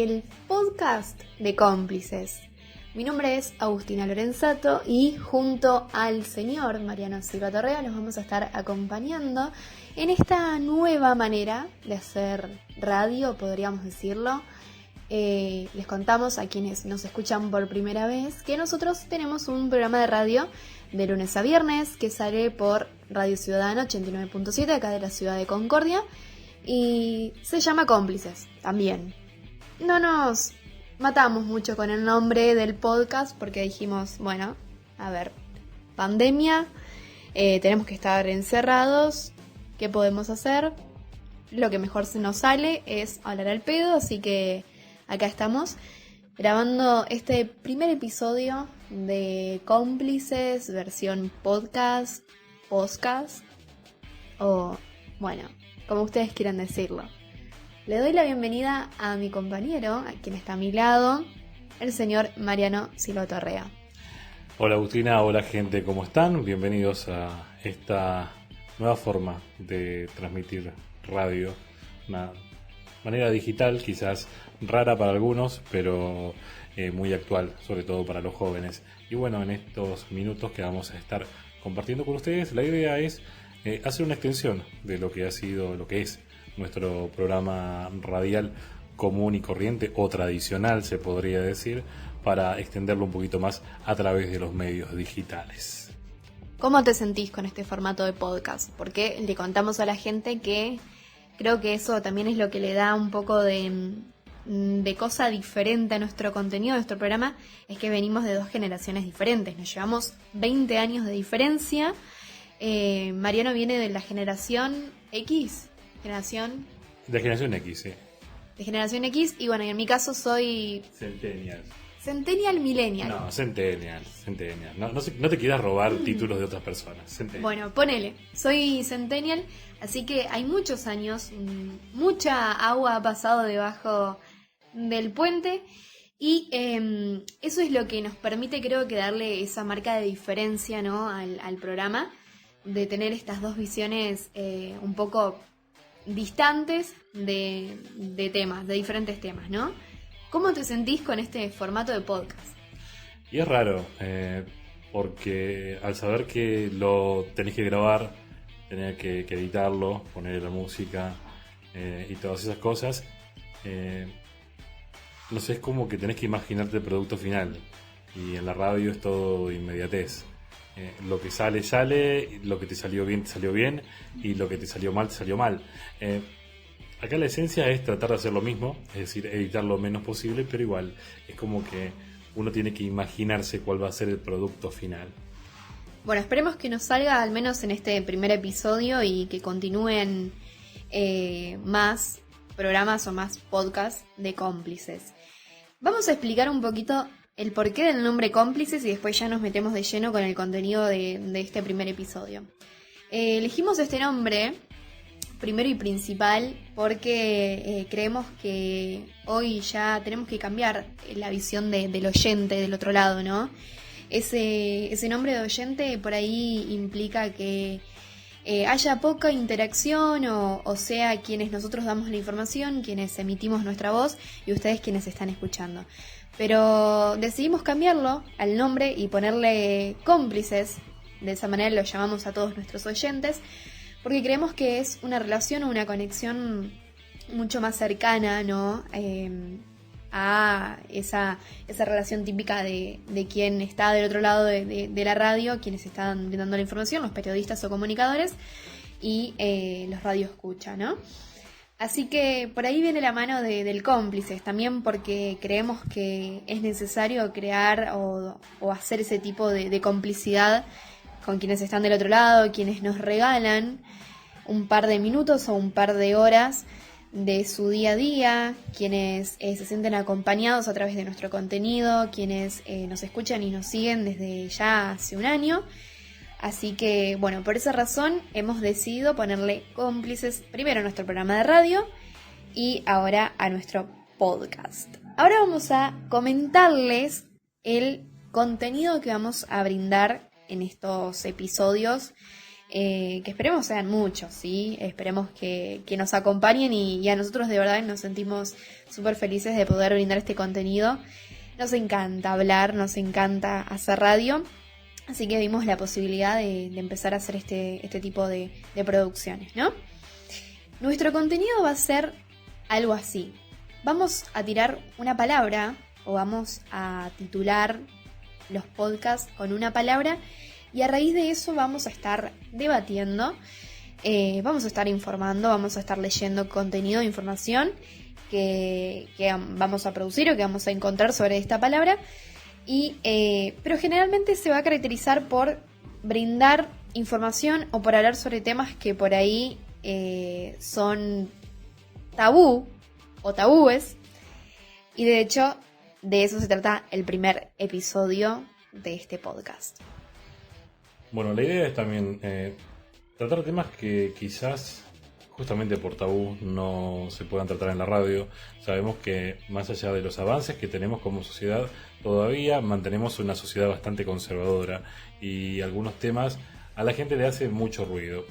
el podcast de Cómplices. Mi nombre es Agustina Lorenzato y junto al señor Mariano Silva Torrea los vamos a estar acompañando en esta nueva manera de hacer radio, podríamos decirlo. Les contamos a quienes nos escuchan por primera vez que nosotros tenemos un programa de radio de lunes a viernes que sale por Radio Ciudadana 89.7 acá de la ciudad de Concordia y se llama Cómplices también. No nos matamos mucho con el nombre del podcast porque dijimos, bueno, a ver, pandemia, tenemos que estar encerrados, ¿qué podemos hacer? Lo que mejor se nos sale es hablar al pedo, así que acá estamos grabando este primer episodio de Cómplices, versión podcast, o bueno, como ustedes quieran decirlo. Le doy la bienvenida a mi compañero, a quien está a mi lado, el señor Mariano Silva Torrea. Hola Agustina, hola gente, ¿cómo están? Bienvenidos a esta nueva forma de transmitir radio, una manera digital quizás rara para algunos, pero muy actual, sobre todo para los jóvenes. Y bueno, en estos minutos que vamos a estar compartiendo con ustedes, la idea es hacer una extensión de lo que ha sido, lo que es nuestro programa radial común y corriente, o tradicional se podría decir, para extenderlo un poquito más a través de los medios digitales. ¿Cómo te sentís con este formato de podcast? Porque le contamos a la gente que creo que eso también es lo que le da un poco de cosa diferente a nuestro contenido, a nuestro programa, es que venimos de dos generaciones diferentes, nos llevamos 20 años de diferencia. Mariano viene de la generación X. De generación X, sí. De generación X, y bueno, en mi caso soy Centennial Millennial. No, Centennial. No te quieras robar títulos de otras personas. Centennial. Bueno, ponele, soy Centennial, así que hay muchos años, mucha agua ha pasado debajo del puente, y eso es lo que nos permite, creo que, darle esa marca de diferencia, ¿no? al programa, de tener estas dos visiones un poco distantes de temas, de diferentes temas, ¿no? ¿Cómo te sentís con este formato de podcast? Y es raro, porque al saber que lo tenés que grabar, tenés que editarlo, poner la música y todas esas cosas, no sé, es como que tenés que imaginarte el producto final, y en la radio es todo inmediatez. Lo que sale, lo que te salió bien, y lo que te salió mal. Acá la esencia es tratar de hacer lo mismo, es decir, editar lo menos posible, pero igual es como que uno tiene que imaginarse cuál va a ser el producto final. Bueno, esperemos que nos salga al menos en este primer episodio y que continúen más programas o más podcasts de Cómplices. Vamos a explicar un poquito el porqué del nombre Cómplices y después ya nos metemos de lleno con el contenido de este primer episodio. Elegimos este nombre, primero y principal, porque creemos que hoy ya tenemos que cambiar la visión del oyente del otro lado, ¿no? Ese nombre de oyente por ahí implica que haya poca interacción, o sea, quienes nosotros damos la información, quienes emitimos nuestra voz y ustedes quienes están escuchando. Pero decidimos cambiarlo al nombre y ponerle Cómplices, de esa manera lo llamamos a todos nuestros oyentes, porque creemos que es una relación o una conexión mucho más cercana, ¿no? A esa relación típica de quien está del otro lado de la radio, quienes están brindando la información, los periodistas o comunicadores, y los radioescucha, ¿no? Así que por ahí viene la mano del Cómplices, también porque creemos que es necesario crear o hacer ese tipo de complicidad con quienes están del otro lado, quienes nos regalan un par de minutos o un par de horas de su día a día, quienes se sienten acompañados a través de nuestro contenido, quienes nos escuchan y nos siguen desde ya hace un año. Así que, bueno, por esa razón hemos decidido ponerle Cómplices primero a nuestro programa de radio y ahora a nuestro podcast. Ahora vamos a comentarles el contenido que vamos a brindar en estos episodios que esperemos sean muchos, ¿sí? Esperemos que nos acompañen y a nosotros de verdad nos sentimos súper felices de poder brindar este contenido. Nos encanta hablar, nos encanta hacer radio, así que vimos la posibilidad de empezar a hacer este tipo de producciones, ¿no? Nuestro contenido va a ser algo así. Vamos a tirar una palabra o vamos a titular los podcasts con una palabra y a raíz de eso vamos a estar debatiendo, vamos a estar informando, vamos a estar leyendo contenido, información que vamos a producir o que vamos a encontrar sobre esta palabra, pero generalmente se va a caracterizar por brindar información o por hablar sobre temas que por ahí son tabú o tabúes, y de hecho de eso se trata el primer episodio de este podcast. Bueno, la idea es también tratar temas que quizás justamente por tabú no se puedan tratar en la radio. Sabemos que más allá de los avances que tenemos como sociedad, todavía mantenemos una sociedad bastante conservadora y algunos temas a la gente le hace mucho ruido.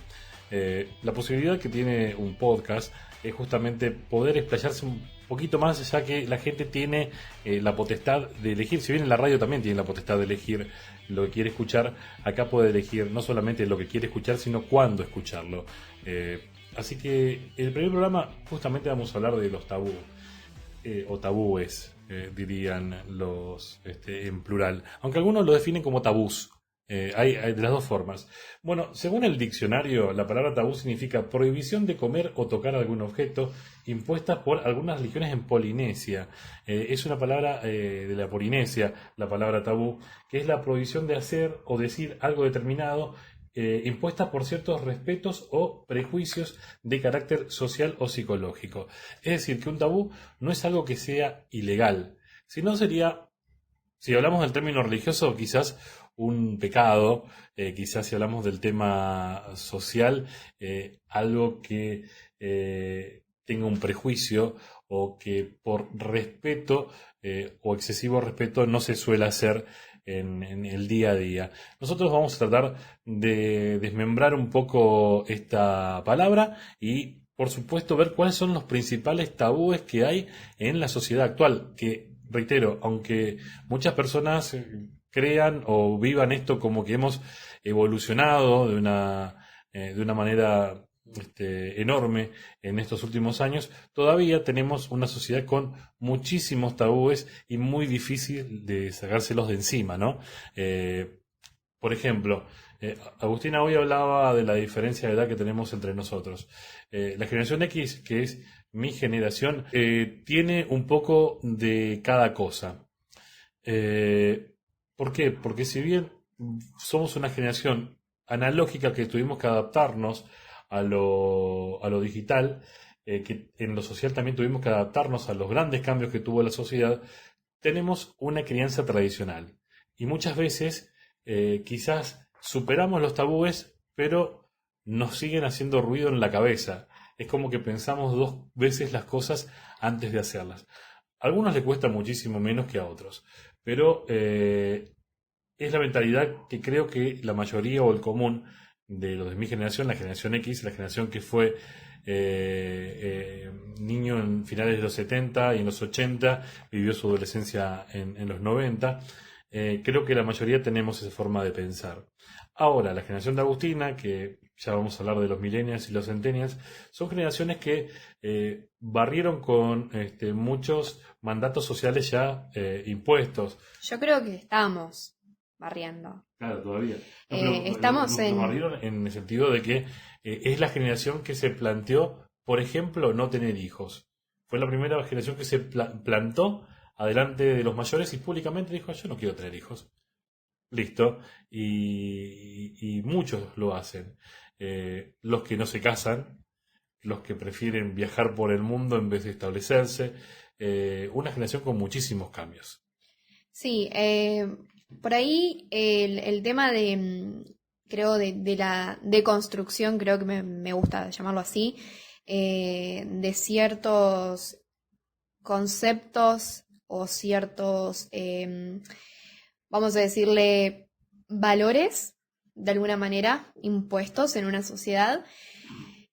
La posibilidad que tiene un podcast es justamente poder explayarse un poquito más, ya que la gente tiene la potestad de elegir. Si bien en la radio también tiene la potestad de elegir lo que quiere escuchar, acá puede elegir no solamente lo que quiere escuchar, sino cuándo escucharlo. Así que en el primer programa justamente vamos a hablar de los tabús, o tabúes, dirían los en plural, aunque algunos lo definen como tabús. Hay de las dos formas. Bueno, según el diccionario, la palabra tabú significa prohibición de comer o tocar algún objeto impuesta por algunas religiones en Polinesia. Es una palabra de la Polinesia, la palabra tabú, que es la prohibición de hacer o decir algo determinado, impuesta por ciertos respetos o prejuicios de carácter social o psicológico. Es decir, que un tabú no es algo que sea ilegal, sino sería, si hablamos del término religioso, quizás un pecado, quizás si hablamos del tema social, algo que tenga un prejuicio o que por respeto o excesivo respeto no se suele hacer en el día a día. Nosotros vamos a tratar de desmembrar un poco esta palabra y, por supuesto, ver cuáles son los principales tabúes que hay en la sociedad actual, que, reitero, aunque muchas personas crean o vivan esto como que hemos evolucionado de una manera enorme en estos últimos años, todavía tenemos una sociedad con muchísimos tabúes y muy difícil de sacárselos de encima, ¿no? Por ejemplo, Agustina hoy hablaba de la diferencia de edad que tenemos entre nosotros. La generación X, que es mi generación, tiene un poco de cada cosa. ¿Por qué? Porque si bien somos una generación analógica que tuvimos que adaptarnos a lo digital, que en lo social también tuvimos que adaptarnos a los grandes cambios que tuvo la sociedad, tenemos una crianza tradicional. Y muchas veces quizás superamos los tabúes, pero nos siguen haciendo ruido en la cabeza. Es como que pensamos dos veces las cosas antes de hacerlas. A algunos les cuesta muchísimo menos que a otros, pero es la mentalidad que creo que la mayoría o el común de los de mi generación, la generación X, la generación que fue niño en finales de los 70 y en los 80, vivió su adolescencia en los 90, creo que la mayoría tenemos esa forma de pensar. Ahora, la generación de Agustina, que ya vamos a hablar de los millennials y los centennials, son generaciones que barrieron con muchos mandatos sociales ya impuestos. Yo creo que estamos barriendo. Claro, todavía. No, Estamos nos en... barrieron en el sentido de que es la generación que se planteó, por ejemplo, no tener hijos. Fue la primera generación que se plantó adelante de los mayores y públicamente dijo, yo no quiero tener hijos. Listo. Y muchos lo hacen. Los que no se casan, los que prefieren viajar por el mundo en vez de establecerse. Una generación con muchísimos cambios. Sí, por ahí el tema de, creo, de la deconstrucción, creo que me gusta llamarlo así, de ciertos conceptos o ciertos, vamos a decirle, valores de alguna manera impuestos en una sociedad.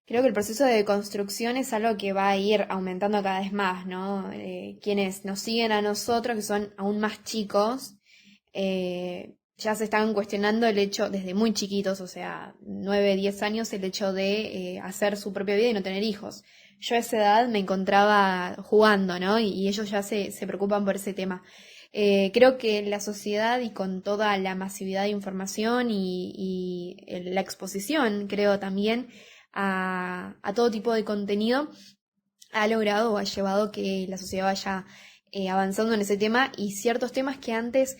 Creo que el proceso de deconstrucción es algo que va a ir aumentando cada vez más, ¿no? Quienes nos siguen a nosotros, que son aún más chicos, ya se están cuestionando el hecho, desde muy chiquitos, o sea, 9, 10 años, el hecho de hacer su propia vida y no tener hijos. Yo a esa edad me encontraba jugando, ¿no? Y ellos ya se preocupan por ese tema. Creo que la sociedad y con toda la masividad de información y la exposición, creo también, a todo tipo de contenido, ha logrado o ha llevado que la sociedad vaya avanzando en ese tema y ciertos temas que antes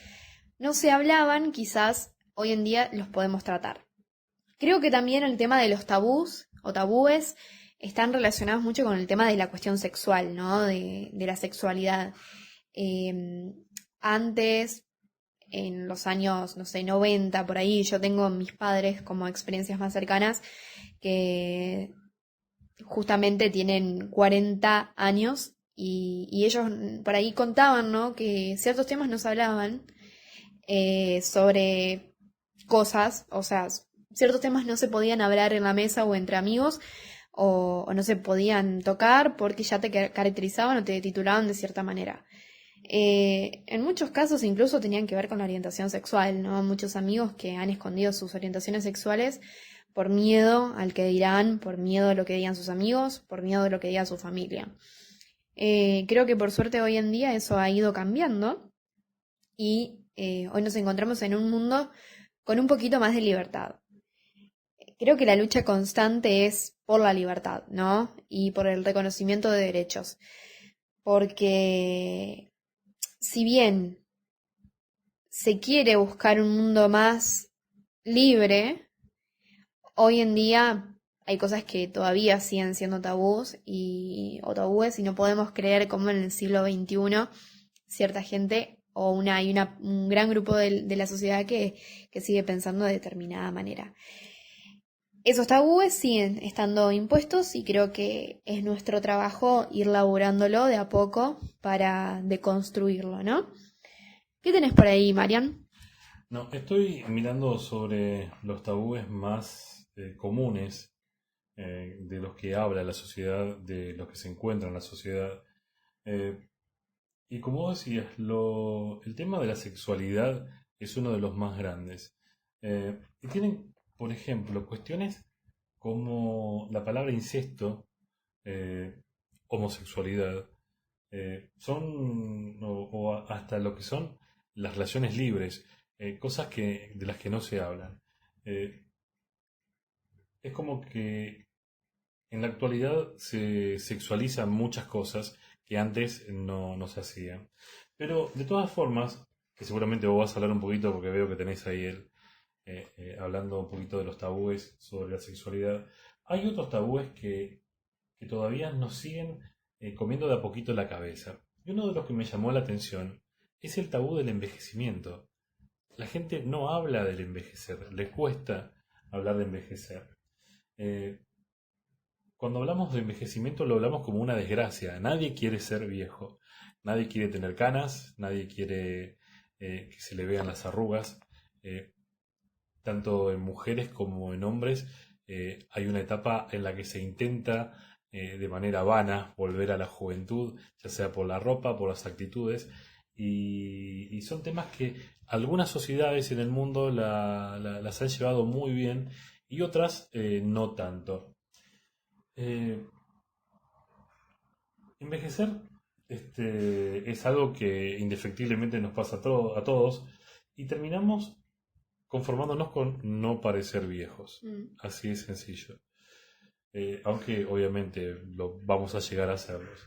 no se hablaban, quizás hoy en día los podemos tratar. Creo que también el tema de los tabús o tabúes están relacionados mucho con el tema de la cuestión sexual, ¿no? De la sexualidad. Antes, en los años, no sé, 90, por ahí, yo tengo mis padres como experiencias más cercanas que justamente tienen 40 años y ellos por ahí contaban, ¿no? Que ciertos temas no se hablaban sobre cosas, o sea, ciertos temas no se podían hablar en la mesa o entre amigos o no se podían tocar porque ya te caracterizaban o te titulaban de cierta manera. En muchos casos incluso tenían que ver con la orientación sexual, ¿no? Muchos amigos que han escondido sus orientaciones sexuales por miedo al que dirán, por miedo a lo que digan sus amigos, por miedo a lo que diga su familia. Creo que por suerte hoy en día eso ha ido cambiando y hoy nos encontramos en un mundo con un poquito más de libertad. Creo que la lucha constante es por la libertad, ¿no? Y por el reconocimiento de derechos. Porque si bien se quiere buscar un mundo más libre, hoy en día hay cosas que todavía siguen siendo tabús o tabúes y no podemos creer como en el siglo XXI cierta gente o un gran grupo de la sociedad que sigue pensando de determinada manera. Esos tabúes siguen estando impuestos y creo que es nuestro trabajo ir laburándolo de a poco para deconstruirlo, ¿no? ¿Qué tenés por ahí, Marian? No, estoy mirando sobre los tabúes más comunes de los que habla la sociedad, de los que se encuentran en la sociedad. Eh, y como vos decías, el tema de la sexualidad es uno de los más grandes. Y tienen, por ejemplo, cuestiones como la palabra incesto, eh, homosexualidad, o hasta lo que son las relaciones libres, cosas de las que no se hablan. Eh, es como que en la actualidad se sexualizan muchas cosas que antes no se hacían. Pero de todas formas, que seguramente vos vas a hablar un poquito porque veo que tenés ahí hablando un poquito de los tabúes sobre la sexualidad, hay otros tabúes que todavía nos siguen comiendo de a poquito la cabeza. Y uno de los que me llamó la atención es el tabú del envejecimiento. La gente no habla del envejecer, le cuesta hablar de envejecer. Eh, Cuando hablamos de envejecimiento lo hablamos como una desgracia. Nadie quiere ser viejo, nadie quiere tener canas, nadie quiere que se le vean las arrugas. Eh, Tanto en mujeres como en hombres hay una etapa en la que se intenta de manera vana volver a la juventud, ya sea por la ropa, por las actitudes, y son temas que algunas sociedades en el mundo las han llevado muy bien y otras no tanto. Eh, Envejecer es algo que indefectiblemente nos pasa a todos y terminamos conformándonos con no parecer viejos. Así de sencillo. Aunque obviamente lo vamos a llegar a hacerlos.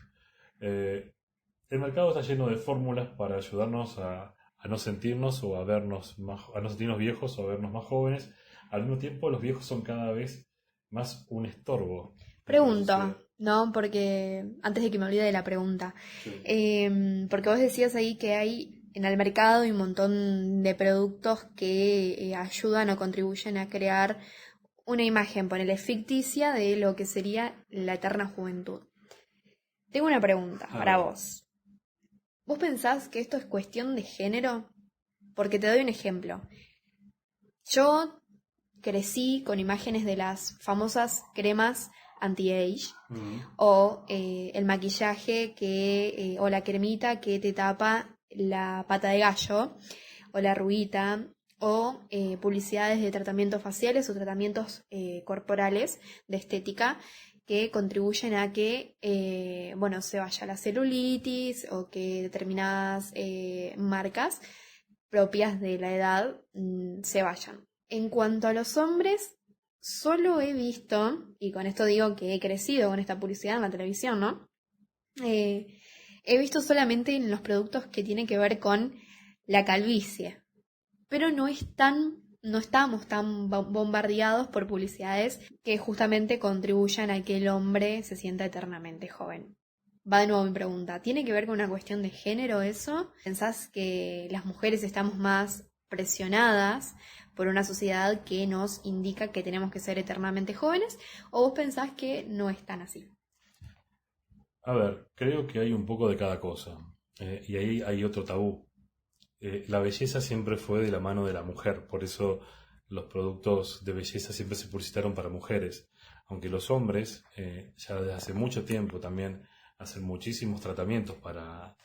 El mercado está lleno de fórmulas para ayudarnos a no sentirnos o a no sentirnos viejos o a vernos más jóvenes. Al mismo tiempo, los viejos son cada vez más un estorbo. Pregunto, ¿no? Porque antes de que me olvide de la pregunta, porque vos decías ahí que hay en el mercado hay un montón de productos que ayudan o contribuyen a crear una imagen, ponele ficticia, de lo que sería la eterna juventud. Tengo una pregunta para vos. ¿Vos pensás que esto es cuestión de género? Porque te doy un ejemplo. Yo crecí con imágenes de las famosas cremas anti-age o el maquillaje o la cremita que te tapa la pata de gallo o la arruguita o publicidades de tratamientos faciales o tratamientos corporales de estética que contribuyen a que se vaya la celulitis o que determinadas marcas propias de la edad se vayan. En cuanto a los hombres, solo he visto, y con esto digo que he crecido con esta publicidad en la televisión, ¿no? He visto solamente en los productos que tienen que ver con la calvicie, pero no estamos tan bombardeados por publicidades que justamente contribuyan a que el hombre se sienta eternamente joven. Va de nuevo mi pregunta, ¿tiene que ver con una cuestión de género eso? ¿Pensás que las mujeres estamos más presionadas por una sociedad que nos indica que tenemos que ser eternamente jóvenes? ¿O vos pensás que no es tan así? A ver, creo que hay un poco de cada cosa. Y ahí hay otro tabú. La belleza siempre fue de la mano de la mujer, por eso los productos de belleza siempre se publicitaron para mujeres. Aunque los hombres, ya desde hace mucho tiempo también, hacen muchísimos tratamientos para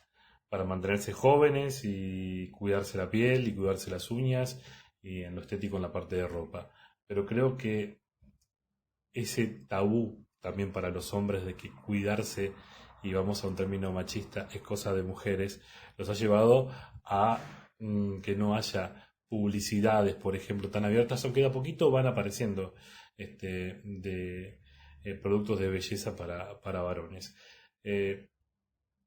mantenerse jóvenes y cuidarse la piel y cuidarse las uñas y en lo estético en la parte de ropa. Pero creo que ese tabú también para los hombres de que cuidarse, y vamos a un término machista, es cosa de mujeres, los ha llevado a que no haya publicidades, por ejemplo, tan abiertas, aunque de a poquito van apareciendo de productos de belleza para varones. Te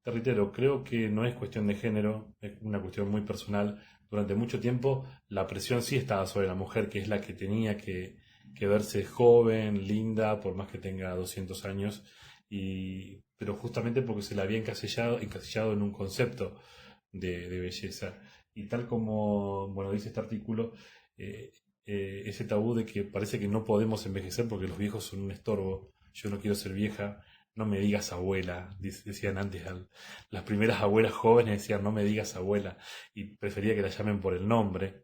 reitero, creo que no es cuestión de género, es una cuestión muy personal. Durante mucho tiempo la presión sí estaba sobre la mujer, que es la que tenía que verse joven, linda, por más que tenga 200 años, pero justamente porque se la había encasillado en un concepto de belleza. Y tal como, bueno, dice este artículo, ese tabú de que parece que no podemos envejecer porque los viejos son un estorbo. Yo no quiero ser vieja, no me digas abuela, decían antes. Las primeras abuelas jóvenes decían no me digas abuela y prefería que la llamen por el nombre.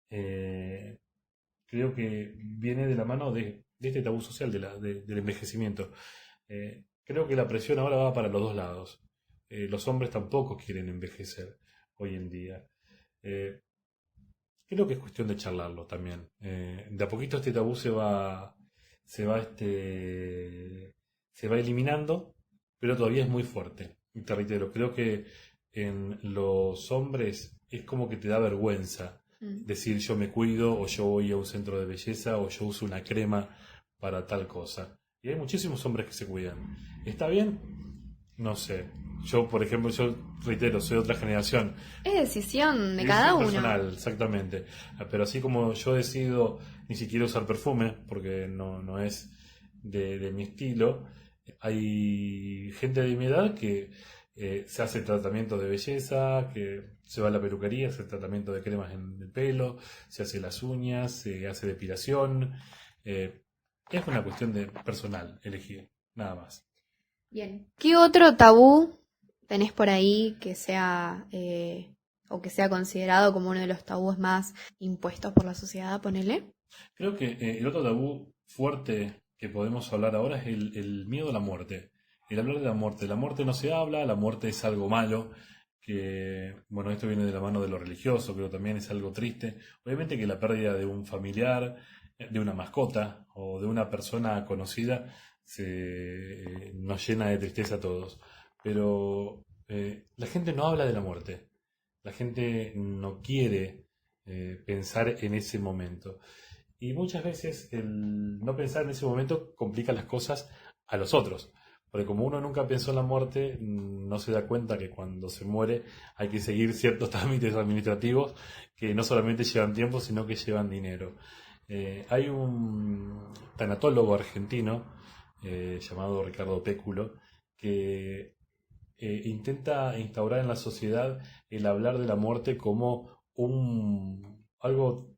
Creo que viene de la mano de este tabú social del envejecimiento. Creo que la presión ahora va para los dos lados. Los hombres tampoco quieren envejecer hoy en día. Creo que es cuestión de charlarlo también. De a poquito este tabú se va, se va eliminando, pero todavía es muy fuerte. Y te reitero, creo que en los hombres es como que te da vergüenza decir yo me cuido, o yo voy a un centro de belleza, o yo uso una crema para tal cosa. Y hay muchísimos hombres que se cuidan. ¿Está bien? No sé. Yo, por ejemplo, yo reitero, soy de otra generación. Es decisión de cada uno. Personal, exactamente. Pero así como yo decido ni siquiera usar perfume, porque no es de mi estilo, hay gente de mi edad que se hace tratamiento de belleza, que se va a la peluquería, hace tratamiento de cremas en el pelo, se hace las uñas, se hace depilación. Es una cuestión de personal, elegir, nada más. Bien. ¿Qué otro tabú tenés por ahí que sea o que sea considerado como uno de los tabúes más impuestos por la sociedad? Ponele. Creo que el otro tabú fuerte que podemos hablar ahora es el miedo a la muerte. El hablar de la muerte. La muerte no se habla, la muerte es algo malo, que, bueno, esto viene de la mano de lo religioso, pero también es algo triste. Obviamente que la pérdida de un familiar, de una mascota o de una persona conocida nos llena de tristeza a todos. Pero la gente no habla de la muerte. La gente no quiere pensar en ese momento. Y muchas veces el no pensar en ese momento complica las cosas a los otros. Porque como uno nunca pensó en la muerte, no se da cuenta que cuando se muere hay que seguir ciertos trámites administrativos que no solamente llevan tiempo, sino que llevan dinero. Hay un tanatólogo argentino llamado Ricardo Péculo que intenta instaurar en la sociedad el hablar de la muerte como algo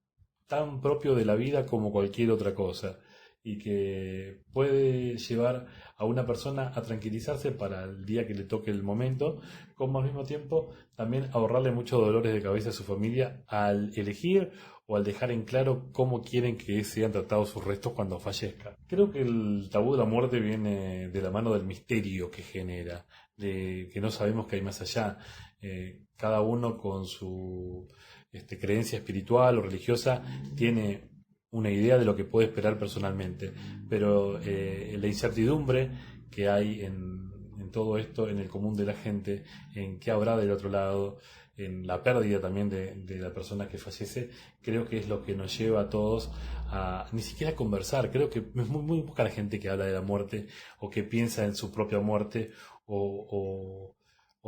tan propio de la vida como cualquier otra cosa. y que puede llevar a una persona a tranquilizarse para el día que le toque el momento, como al mismo tiempo también ahorrarle muchos dolores de cabeza a su familia al elegir o al dejar en claro cómo quieren que sean tratados sus restos cuando fallezca. Creo que el tabú de la muerte viene de la mano del misterio que genera, de que no sabemos qué hay más allá. Cada uno con su creencia espiritual o religiosa tiene una idea de lo que puede esperar personalmente, pero la incertidumbre que hay en todo esto, en el común de la gente, en qué habrá del otro lado, en la pérdida también de la persona que fallece, creo que es lo que nos lleva a todos a ni siquiera conversar. Creo que es muy poca la gente que habla de la muerte o que piensa en su propia muerte o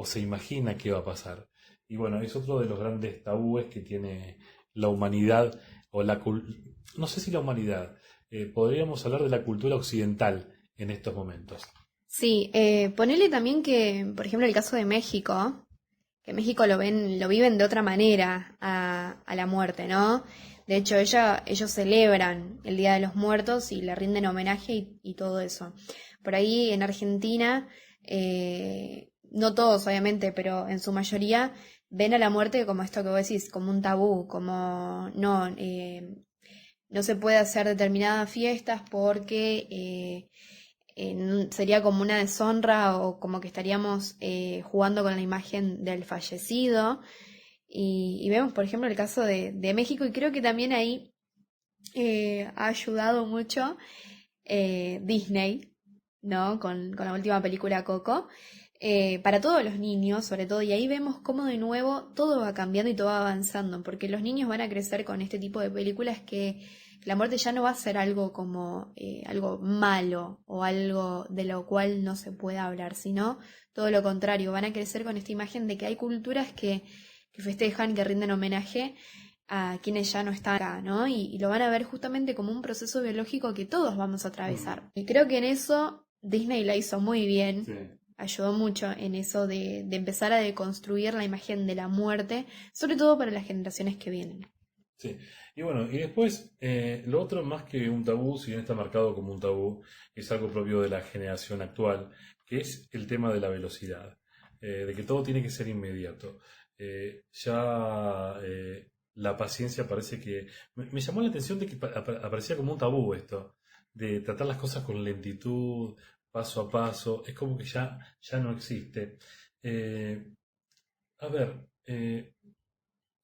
se imagina qué va a pasar. Y bueno, es otro de los grandes tabúes que tiene la humanidad o no sé si la humanidad, podríamos hablar de la cultura occidental en estos momentos. Sí, ponele también que, por ejemplo, el caso de México, que México lo viven de otra manera a la muerte, ¿no? De hecho, ellos celebran el Día de los Muertos y le rinden homenaje y todo eso. Por ahí en Argentina, no todos obviamente, pero en su mayoría ven a la muerte como esto que vos decís, como un tabú, como no se puede hacer determinadas fiestas porque sería como una deshonra o como que estaríamos jugando con la imagen del fallecido. Y vemos, por ejemplo, el caso de México, y creo que también ahí ha ayudado mucho Disney, ¿no? Con la última película Coco, para todos los niños, sobre todo, y ahí vemos cómo de nuevo todo va cambiando y todo va avanzando, porque los niños van a crecer con este tipo de películas que la muerte ya no va a ser algo como algo malo o algo de lo cual no se puede hablar, sino todo lo contrario, van a crecer con esta imagen de que hay culturas que festejan, que rinden homenaje a quienes ya no están acá, ¿no? Y lo van a ver justamente como un proceso biológico que todos vamos a atravesar. Y creo que en eso Disney la hizo muy bien. Sí. Ayudó mucho en eso de empezar a deconstruir la imagen de la muerte, sobre todo para las generaciones que vienen. Sí, y bueno, y después lo otro más que un tabú, si bien está marcado como un tabú, es algo propio de la generación actual, que es el tema de la velocidad, de que todo tiene que ser inmediato. La paciencia parece que... Me llamó la atención de que aparecía como un tabú esto, de tratar las cosas con lentitud, paso a paso, es como que ya no existe. A ver,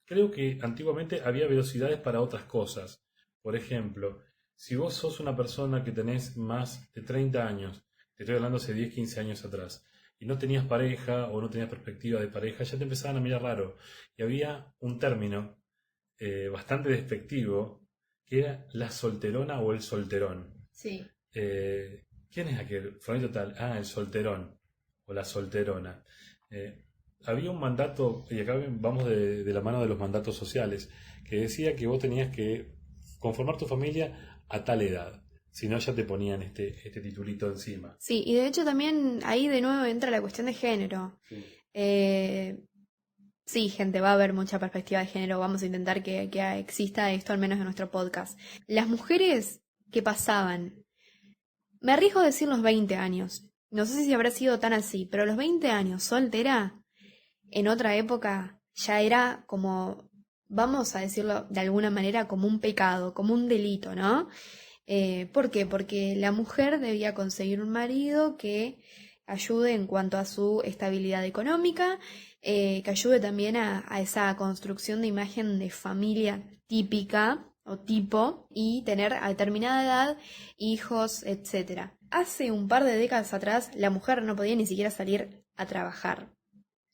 creo que antiguamente había velocidades para otras cosas. Por ejemplo, si vos sos una persona que tenés más de 30 años, te estoy hablando hace 10, 15 años atrás, y no tenías pareja o no tenías perspectiva de pareja, ya te empezaban a mirar raro. Y había un término bastante despectivo que era la solterona o el solterón. Sí. ¿Quién es aquel? Fulanito tal. Ah, el solterón o la solterona. Había un mandato, y acá vamos de la mano de los mandatos sociales, que decía que vos tenías que conformar tu familia a tal edad. Si no, ya te ponían este titulito encima. Sí, y de hecho también ahí de nuevo entra la cuestión de género. Sí. Sí, gente, va a haber mucha perspectiva de género. Vamos a intentar que exista esto, al menos en nuestro podcast. Las mujeres que pasaban, me arriesgo a decir los 20 años. No sé si habrá sido tan así, pero los 20 años soltera, en otra época, ya era como, vamos a decirlo de alguna manera, como un pecado, como un delito, ¿no? ¿Por qué? Porque la mujer debía conseguir un marido que ayude en cuanto a su estabilidad económica, que ayude también a esa construcción de imagen de familia típica o tipo y tener a determinada edad hijos, etc. Hace un par de décadas atrás la mujer no podía ni siquiera salir a trabajar,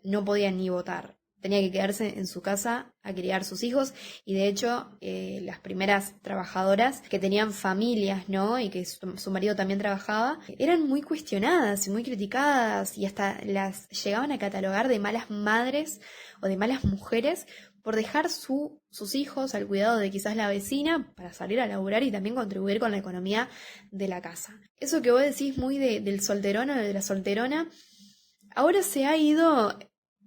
no podía ni votar. Tenía que quedarse en su casa a criar sus hijos y de hecho las primeras trabajadoras que tenían familias, ¿no? Y que su marido también trabajaba, eran muy cuestionadas y muy criticadas y hasta las llegaban a catalogar de malas madres o de malas mujeres por dejar sus hijos al cuidado de quizás la vecina para salir a laburar y también contribuir con la economía de la casa. Eso que vos decís muy del solterón o de la solterona, ahora se ha ido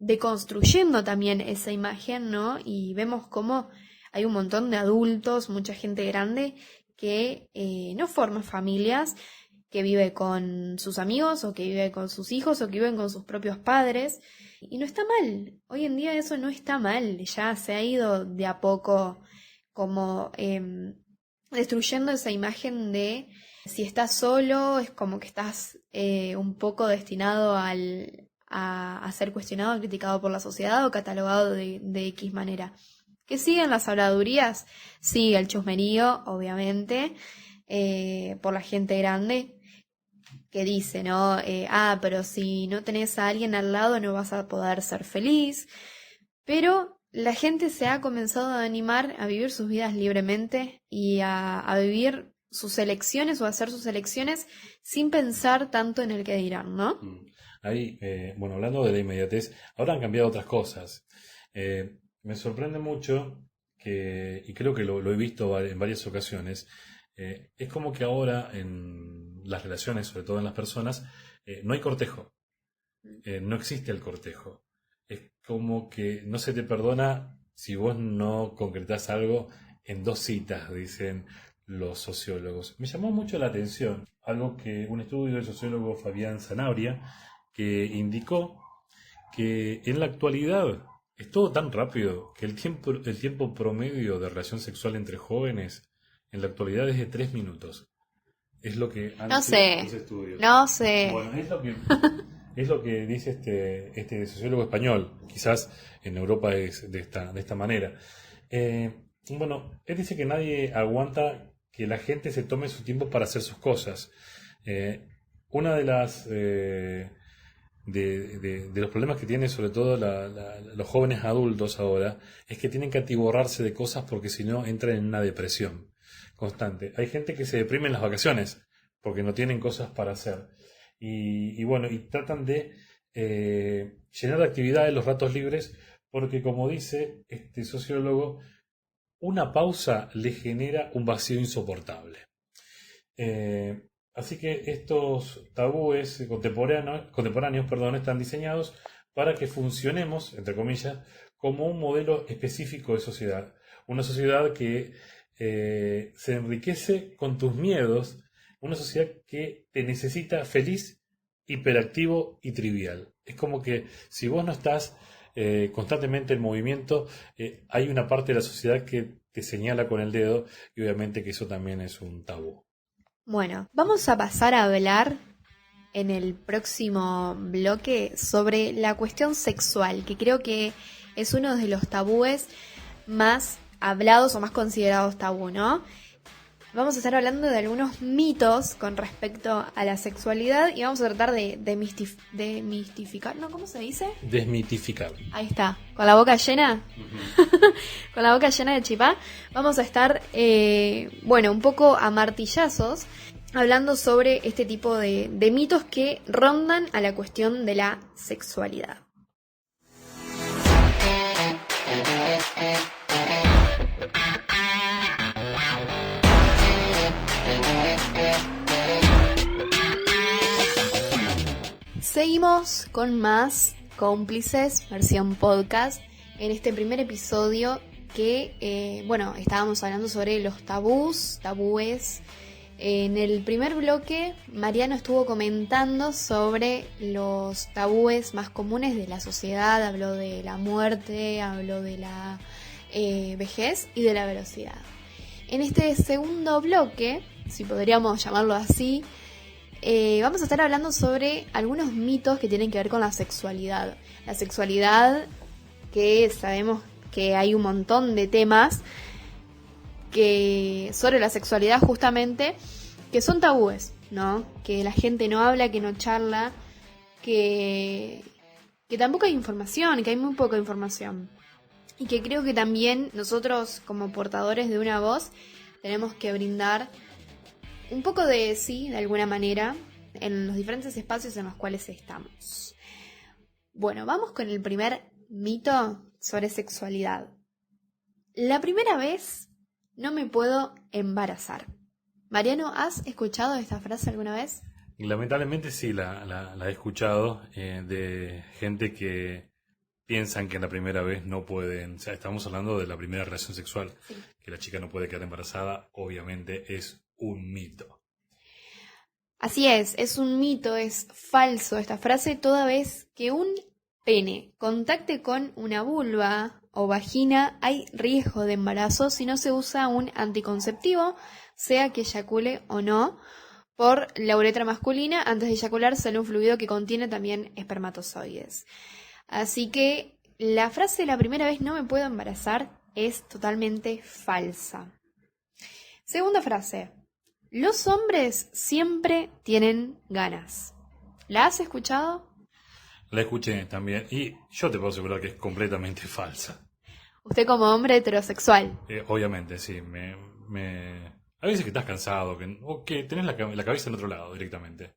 deconstruyendo también esa imagen, ¿no? Y vemos cómo hay un montón de adultos, mucha gente grande, que no forma familias, que vive con sus amigos o que vive con sus hijos o que viven con sus propios padres. Y no está mal. Hoy en día eso no está mal. Ya se ha ido de a poco como destruyendo esa imagen de si estás solo es como que estás un poco destinado a ser cuestionado, criticado por la sociedad o catalogado de X manera. Que siguen las habladurías, sigue el chusmerío, obviamente, por la gente grande que dice, ¿no? Pero si no tenés a alguien al lado no vas a poder ser feliz. Pero la gente se ha comenzado a animar a vivir sus vidas libremente y a vivir sus elecciones o a hacer sus elecciones sin pensar tanto en el que dirán, ¿no? Ahí, bueno, hablando de la inmediatez, ahora han cambiado otras cosas. Me sorprende mucho y creo que lo he visto en varias ocasiones, es como que ahora en las relaciones, sobre todo en las personas, no hay cortejo, no existe el cortejo. Es como que no se te perdona si vos no concretás algo en 2 citas, dicen los sociólogos. Me llamó mucho la atención algo que un estudio del sociólogo Fabián Zanabria, que indicó que en la actualidad es todo tan rápido que el tiempo promedio de relación sexual entre jóvenes en la actualidad es de 3 minutos. Es lo que han No sido sé, los estudios. no sé. Bueno, es lo que dice este sociólogo español. Quizás en Europa es de esta manera. Bueno, él dice que nadie aguanta que la gente se tome su tiempo para hacer sus cosas. Una de las de los problemas que tienen sobre todo los jóvenes adultos ahora es que tienen que atiborrarse de cosas porque si no entran en una depresión constante. Hay gente que se deprime en las vacaciones porque no tienen cosas para hacer y bueno, y tratan de llenar de actividades los ratos libres porque, como dice este sociólogo, una pausa le genera un vacío insoportable. Así que estos tabúes contemporáneos, están diseñados para que funcionemos, entre comillas, como un modelo específico de sociedad. Una sociedad que se enriquece con tus miedos, una sociedad que te necesita feliz, hiperactivo y trivial. Es como que si vos no estás constantemente en movimiento, hay una parte de la sociedad que te señala con el dedo y obviamente que eso también es un tabú. Bueno, vamos a pasar a hablar en el próximo bloque sobre la cuestión sexual, que creo que es uno de los tabúes más hablados o más considerados tabú, ¿no? Vamos a estar hablando de algunos mitos con respecto a la sexualidad y vamos a tratar de mistificar, ¿no? ¿Cómo se dice? Desmitificar. Ahí está, con la boca llena, con la boca llena de chipá. Vamos a estar, un poco a martillazos hablando sobre este tipo de mitos que rondan a la cuestión de la sexualidad. Seguimos con más cómplices, versión podcast, en este primer episodio que, estábamos hablando sobre los tabúes. En el primer bloque, Mariano estuvo comentando sobre los tabúes más comunes de la sociedad, habló de la muerte, habló de la vejez y de la velocidad. En este segundo bloque, si podríamos llamarlo así, vamos a estar hablando sobre algunos mitos que tienen que ver con la sexualidad. La sexualidad, que sabemos que hay un montón de temas que sobre la sexualidad justamente, que son tabúes, ¿no? Que la gente no habla, que no charla, que tampoco hay información, que hay muy poca información. Y que creo que también nosotros, como portadores de una voz, tenemos que brindar un poco de sí, de alguna manera, en los diferentes espacios en los cuales estamos. Bueno, vamos con el primer mito sobre sexualidad. La primera vez no me puedo embarazar. Mariano, ¿has escuchado esta frase alguna vez? Lamentablemente sí, la he escuchado de gente que piensan que en la primera vez no pueden, o sea, estamos hablando de la primera relación sexual, sí, que la chica no puede quedar embarazada, obviamente es un mito. Así es un mito, es falso esta frase, toda vez que un pene contacte con una vulva o vagina, hay riesgo de embarazo si no se usa un anticonceptivo, sea que eyacule o no, por la uretra masculina. Antes de eyacular sale un fluido que contiene también espermatozoides. Así que la frase la primera vez no me puedo embarazar es totalmente falsa. Segunda frase. Los hombres siempre tienen ganas. ¿La has escuchado? La escuché también y yo te puedo asegurar que es completamente falsa. Usted como hombre heterosexual. Obviamente, sí. A veces que estás cansado o que tenés la cabeza en otro lado directamente.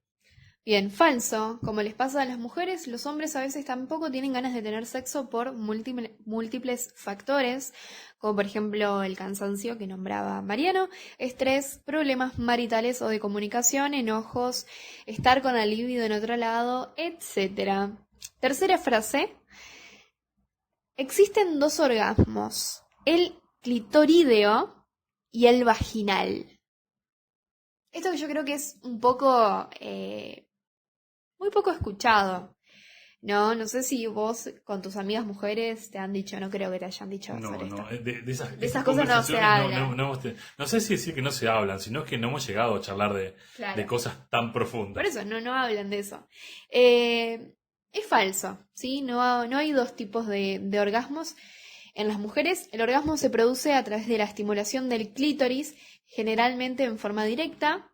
Bien, falso. Como les pasa a las mujeres, los hombres a veces tampoco tienen ganas de tener sexo por múltiples factores, como por ejemplo el cansancio que nombraba Mariano, estrés, problemas maritales o de comunicación, enojos, estar con la libido en otro lado, etc. Tercera frase. Existen 2 orgasmos, el clitorideo y el vaginal. Esto que yo creo que es un poco... muy poco escuchado. No sé si vos con tus amigas mujeres te han dicho, no creo que te hayan dicho sobre esto. De esas cosas no se hablan. No sé si decir que no se hablan, sino que no hemos llegado a charlar de cosas tan profundas. Por eso, no hablan de eso. Es falso, ¿sí? No hay 2 tipos de orgasmos. En las mujeres, el orgasmo se produce a través de la estimulación del clítoris, generalmente en forma directa,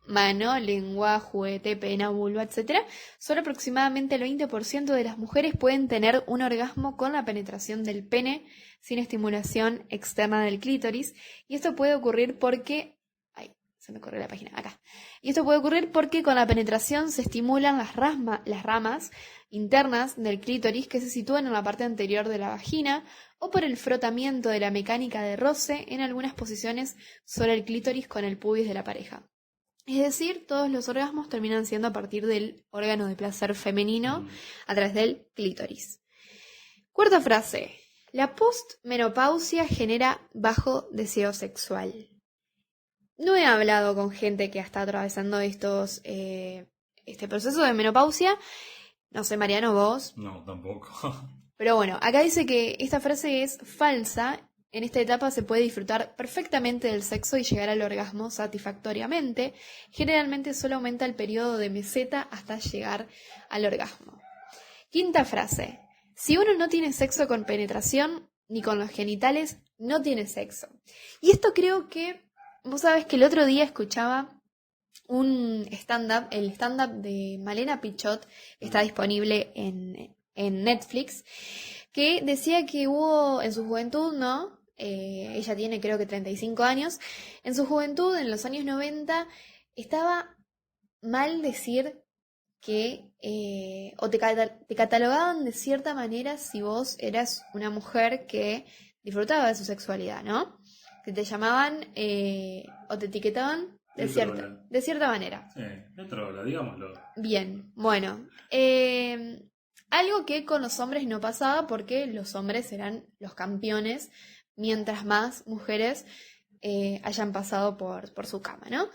mano, lengua, juguete, pena, vulva, etc. Solo aproximadamente el 20% de las mujeres pueden tener un orgasmo con la penetración del pene sin estimulación externa del clítoris. Y esto puede ocurrir porque... Ay, se me corrió la página, acá. Y esto puede ocurrir porque con la penetración se estimulan las ramas internas del clítoris que se sitúan en la parte anterior de la vagina o por el frotamiento de la mecánica de roce en algunas posiciones sobre el clítoris con el pubis de la pareja. Es decir, todos los orgasmos terminan siendo a partir del órgano de placer femenino a través del clítoris. Cuarta frase. La postmenopausia genera bajo deseo sexual. No he hablado con gente que está atravesando este proceso de menopausia. No sé, Mariano, vos. No, tampoco. Pero bueno, acá dice que esta frase es falsa. En esta etapa se puede disfrutar perfectamente del sexo y llegar al orgasmo satisfactoriamente. Generalmente solo aumenta el periodo de meseta hasta llegar al orgasmo. Quinta frase. Si uno no tiene sexo con penetración ni con los genitales, no tiene sexo. Y esto creo que... Vos sabés que el otro día escuchaba un stand-up, el stand-up de Malena Pichot, está disponible en Netflix, que decía que hubo en su juventud, ¿no? Ella tiene creo que 35 años. En su juventud, en los años 90, estaba mal decir que... o te catalogaban de cierta manera si vos eras una mujer que disfrutaba de su sexualidad, ¿no? Que te llamaban o te etiquetaban de cierta manera. Sí, de trola, digámoslo. Bien, bueno. Algo que con los hombres no pasaba porque los hombres eran los campeones, mientras más mujeres hayan pasado por su cama, ¿no?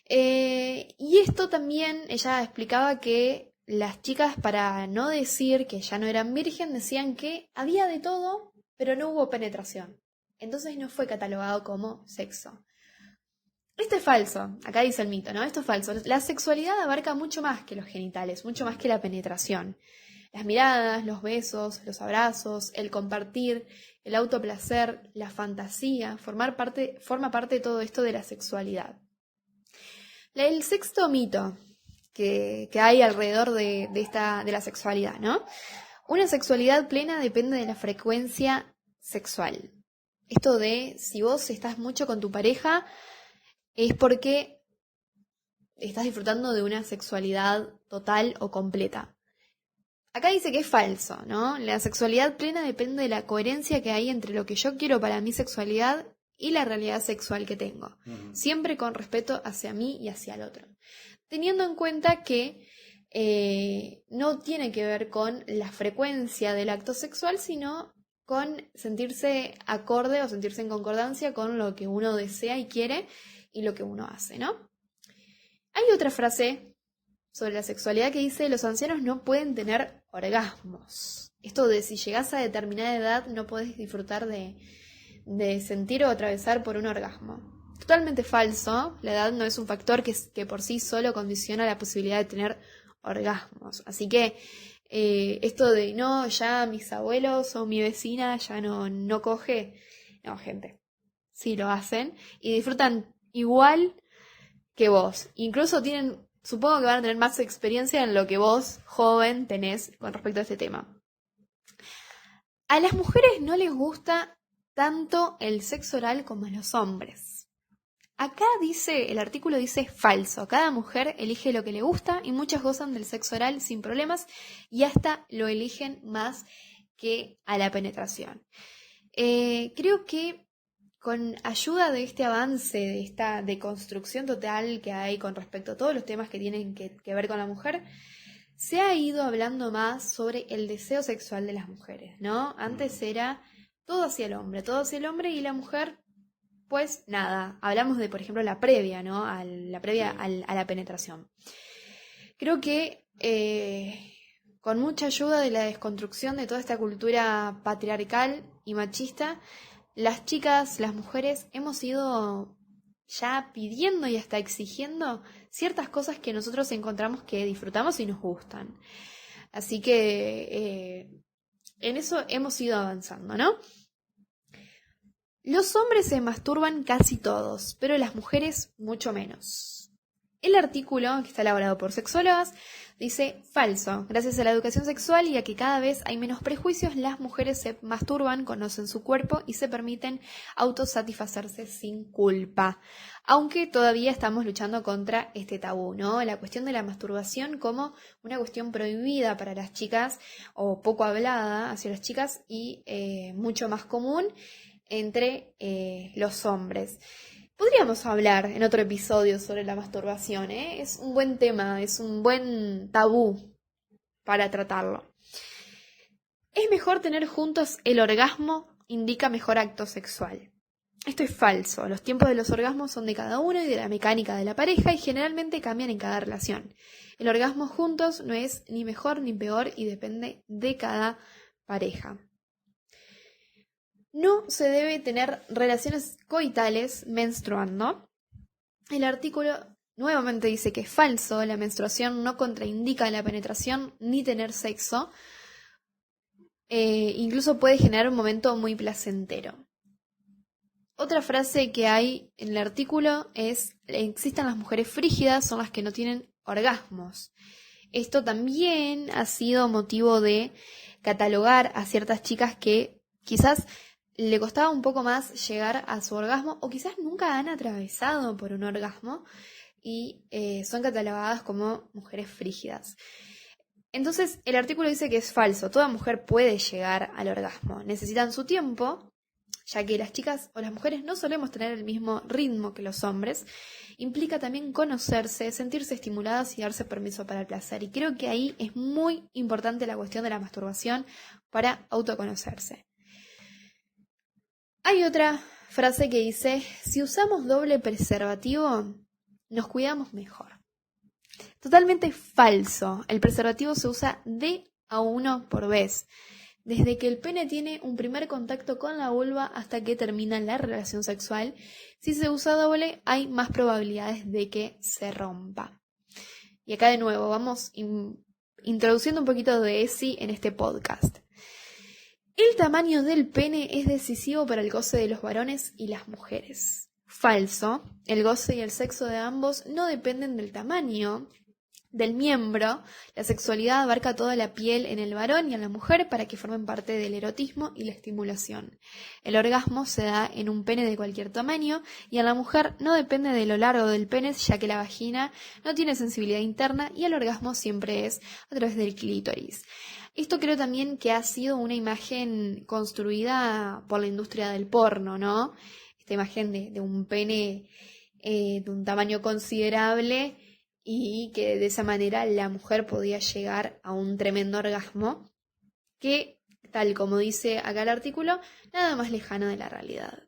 Y esto también, ella explicaba que las chicas, para no decir que ya no eran virgen, decían que había de todo, pero no hubo penetración. Entonces no fue catalogado como sexo. Esto es falso, acá dice el mito, ¿no? Esto es falso. La sexualidad abarca mucho más que los genitales, mucho más que la penetración. Las miradas, los besos, los abrazos, el compartir, el autoplacer, la fantasía, forma parte de todo esto de la sexualidad. El sexto mito que hay alrededor de la sexualidad, ¿no? Una sexualidad plena depende de la frecuencia sexual. Esto de si vos estás mucho con tu pareja es porque estás disfrutando de una sexualidad total o completa. Acá dice que es falso, ¿no? La sexualidad plena depende de la coherencia que hay entre lo que yo quiero para mi sexualidad y la realidad sexual que tengo. Siempre con respeto hacia mí y hacia el otro. Teniendo en cuenta que no tiene que ver con la frecuencia del acto sexual, sino con sentirse acorde o sentirse en concordancia con lo que uno desea y quiere y lo que uno hace, ¿no? Hay otra frase sobre la sexualidad que dice: los ancianos no pueden tener orgasmos. Esto de si llegás a determinada edad no podés disfrutar de sentir o atravesar por un orgasmo. Totalmente falso. La edad no es un factor que por sí solo condiciona la posibilidad de tener orgasmos. Así que esto de no, ya mis abuelos o mi vecina ya no coge. No, gente. Sí lo hacen y disfrutan igual que vos. Incluso supongo que van a tener más experiencia en lo que vos, joven, tenés con respecto a este tema. A las mujeres no les gusta tanto el sexo oral como a los hombres. Acá el artículo dice falso. Cada mujer elige lo que le gusta y muchas gozan del sexo oral sin problemas y hasta lo eligen más que a la penetración. Creo que con ayuda de este avance, de esta deconstrucción total que hay con respecto a todos los temas que tienen que ver con la mujer, se ha ido hablando más sobre el deseo sexual de las mujeres, ¿no? Antes era todo hacia el hombre y la mujer, pues nada. Hablamos de, por ejemplo, la previa, ¿no? A la penetración. Creo que con mucha ayuda de la desconstrucción de toda esta cultura patriarcal y machista, las chicas, las mujeres, hemos ido ya pidiendo y hasta exigiendo ciertas cosas que nosotros encontramos que disfrutamos y nos gustan. Así que en eso hemos ido avanzando, ¿no? Los hombres se masturban casi todos, pero las mujeres mucho menos. El artículo, que está elaborado por sexólogas, dice falso. Gracias a la educación sexual y a que cada vez hay menos prejuicios, las mujeres se masturban, conocen su cuerpo y se permiten autosatisfacerse sin culpa. Aunque todavía estamos luchando contra este tabú, ¿no? La cuestión de la masturbación como una cuestión prohibida para las chicas o poco hablada hacia las chicas y mucho más común entre los hombres. Podríamos hablar en otro episodio sobre la masturbación, ¿eh? Es un buen tema, es un buen tabú para tratarlo. Es mejor tener juntos el orgasmo, indica mejor acto sexual. Esto es falso, los tiempos de los orgasmos son de cada uno y de la mecánica de la pareja y generalmente cambian en cada relación. El orgasmo juntos no es ni mejor ni peor y depende de cada pareja. No se debe tener relaciones coitales menstruando. El artículo nuevamente dice que es falso, la menstruación no contraindica la penetración ni tener sexo. Incluso puede generar un momento muy placentero. Otra frase que hay en el artículo es: existen las mujeres frígidas, son las que no tienen orgasmos. Esto también ha sido motivo de catalogar a ciertas chicas que quizás le costaba un poco más llegar a su orgasmo o quizás nunca han atravesado por un orgasmo y son catalogadas como mujeres frígidas. Entonces el artículo dice que es falso, toda mujer puede llegar al orgasmo, necesitan su tiempo, ya que las chicas o las mujeres no solemos tener el mismo ritmo que los hombres. Implica también conocerse, sentirse estimuladas y darse permiso para el placer, y creo que ahí es muy importante la cuestión de la masturbación para autoconocerse. Hay otra frase que dice: si usamos doble preservativo, nos cuidamos mejor. Totalmente falso. El preservativo se usa de a uno por vez. Desde que el pene tiene un primer contacto con la vulva hasta que termina la relación sexual. Si se usa doble, hay más probabilidades de que se rompa. Y acá de nuevo vamos introduciendo un poquito de ESI en este podcast. El tamaño del pene es decisivo para el goce de los varones y las mujeres. Falso. El goce y el sexo de ambos no dependen del tamaño del miembro. La sexualidad abarca toda la piel en el varón y en la mujer para que formen parte del erotismo y la estimulación. El orgasmo se da en un pene de cualquier tamaño y en la mujer no depende de lo largo del pene, ya que la vagina no tiene sensibilidad interna y el orgasmo siempre es a través del clítoris. Esto creo también que ha sido una imagen construida por la industria del porno, ¿no? Esta imagen de un pene de un tamaño considerable y que de esa manera la mujer podía llegar a un tremendo orgasmo que, tal como dice acá el artículo, nada más lejano de la realidad.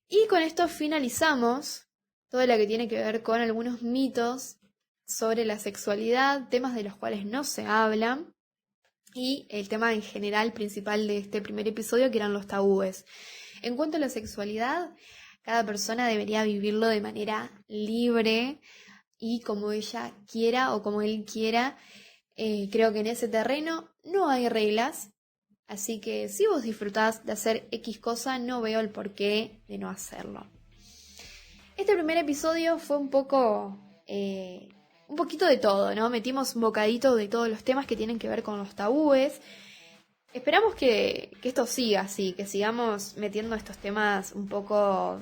Y con esto finalizamos todo lo que tiene que ver con algunos mitos sobre la sexualidad, temas de los cuales no se hablan, y el tema en general principal de este primer episodio, que eran los tabúes. En cuanto a la sexualidad, cada persona debería vivirlo de manera libre y como ella quiera o como él quiera. Creo que en ese terreno no hay reglas, así que si vos disfrutás de hacer X cosa, no veo el porqué de no hacerlo. Este primer episodio fue un poquito de todo, ¿no? Metimos un bocadito de todos los temas que tienen que ver con los tabúes. Esperamos que esto siga así, que sigamos metiendo estos temas un poco...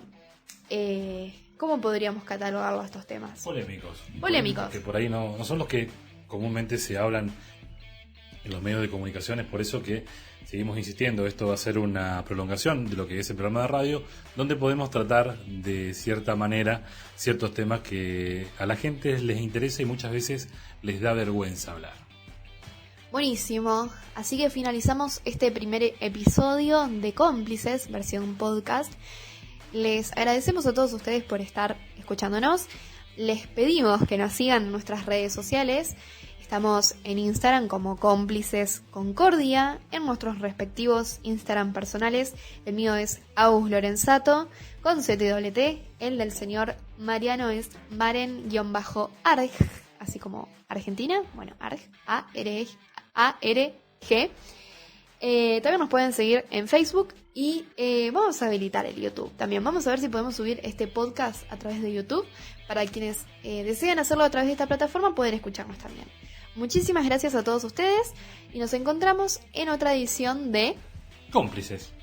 ¿cómo podríamos catalogarlo estos temas? Polémicos. Que por ahí no son los que comúnmente se hablan en los medios de comunicación, es por eso que seguimos insistiendo. Esto va a ser una prolongación de lo que es el programa de radio, donde podemos tratar de cierta manera ciertos temas que a la gente les interesa y muchas veces les da vergüenza hablar. Buenísimo, así que finalizamos este primer episodio de Cómplices, versión podcast. Les agradecemos a todos ustedes por estar escuchándonos. Les pedimos que nos sigan en nuestras redes sociales. Estamos en Instagram como Cómplices Concordia, en nuestros respectivos Instagram personales. El mío es Agus Lorenzato, con ZWT. El del señor Mariano es Maren-Arg, así como Argentina. Bueno, Arg, A-R-G. También nos pueden seguir en Facebook y vamos a habilitar el YouTube. También vamos a ver si podemos subir este podcast a través de YouTube. Para quienes deseen hacerlo a través de esta plataforma, pueden escucharnos también. Muchísimas gracias a todos ustedes y nos encontramos en otra edición de Cómplices.